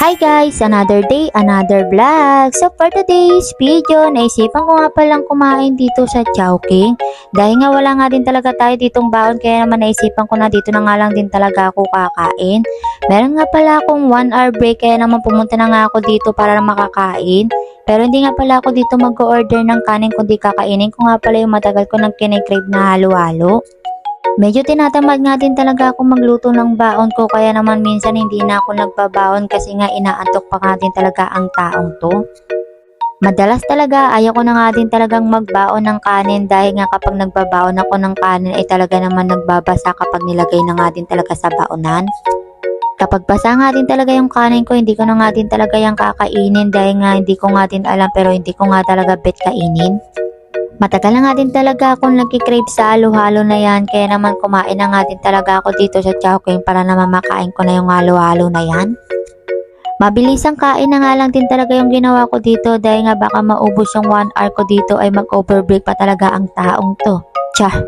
Hi guys! Another day, another vlog. So for today's video, naisipan ko nga palang kumain dito sa Chowking. Dahil nga wala nga din talaga tayo ditong baon, kaya naman naisipan ko na dito na nga lang din talaga ako kakain. Meron nga pala akong 1 hour break, kaya naman pumunta na nga ako dito para makakain. Pero hindi nga pala ako dito mag-order ng kanin, kundi kakainin ko nga pala yung matagal ko nang kinikrave na halo-halo. Medyo tinatamad nga din talaga ako magluto ng baon ko, kaya naman minsan hindi na ako nagbabaon kasi nga inaantok pa nga din talaga ang taong to. Madalas talaga ayaw ko na nga din talagang magbaon ng kanin dahil nga kapag nagbabaon ako ng kanin ay talaga naman nagbabasa kapag nilagay na nga din talaga sa baonan. Kapag basa nga din talaga yung kanin ko, hindi ko na nga din talaga yung kakainin dahil nga hindi ko nga din alam, pero hindi ko nga talaga bet kainin. Matagal na nga din talaga akong nagkikrave sa halo-halo na yan, kaya naman kumain na nga din talaga ako dito sa Chowking para naman makain ko na yung halo-halo na yan. Mabilisang kain na nga lang din talaga yung ginawa ko dito dahil nga baka maubos yung 1 hour ko dito ay mag-overbreak pa talaga ang taong to. Tiyah!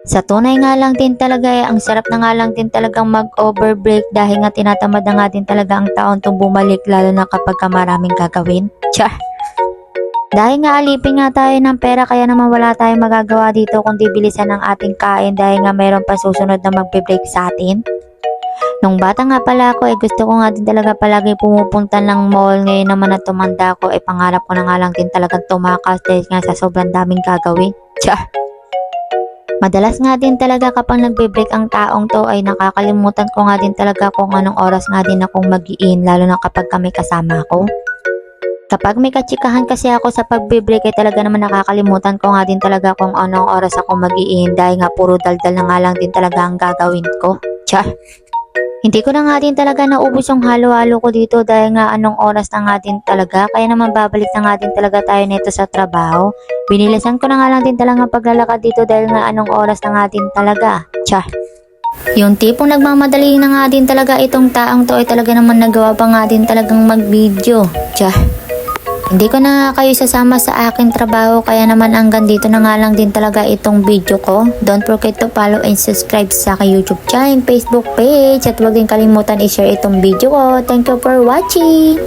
Sa tunay nga lang din talaga ang sarap na nga lang din talagang mag-overbreak dahil nga tinatamad na nga din talaga ang taong to bumalik, lalo na kapag maraming gagawin. Tiyah! Dahil nga alipin nga tayo ng pera, kaya naman wala tayong magagawa dito kundi bilisan ang ating kain dahil nga mayroon pa susunod na magbe-break sa atin. Nung bata nga pala ako gusto ko nga din talaga palagi pumupunta ng mall. Ngayon naman na tumanda ako pangarap ko na nga lang din talagang tumakas dahil nga sa sobrang daming gagawin. Tiyah! Madalas nga din talaga kapag nagbe-break ang taong to ay nakakalimutan ko nga din talaga kung anong oras nga din akong mag-iin, lalo na kapag kami kasama ko. Kapag may katsikahan kasi ako sa pagbe-break ay talaga naman nakakalimutan ko nga din talaga kung anong oras ako mag-iin dahil nga puro daldal na nga lang din talaga ang gagawin ko. Tiyah! Hindi ko na nga din talaga naubos yung halo-halo ko dito dahil nga anong oras na nga din talaga, kaya naman babalik na nga din talaga tayo nito sa trabaho. Binilisan ko na nga lang din talaga paglalakad dito dahil nga anong oras na nga din talaga. Tiyah! Yung tipong nagmamadali na nga din talaga itong taong to ay talaga naman nagawa pa nga din talagang mag-video. Tiyah! Hindi ko na kayo sasama sa aking trabaho, kaya naman hanggang dito na nga lang din talaga itong video ko. Don't forget to follow and subscribe sa aking YouTube channel, Facebook page, at huwag din kalimutan i-share itong video ko. Thank you for watching!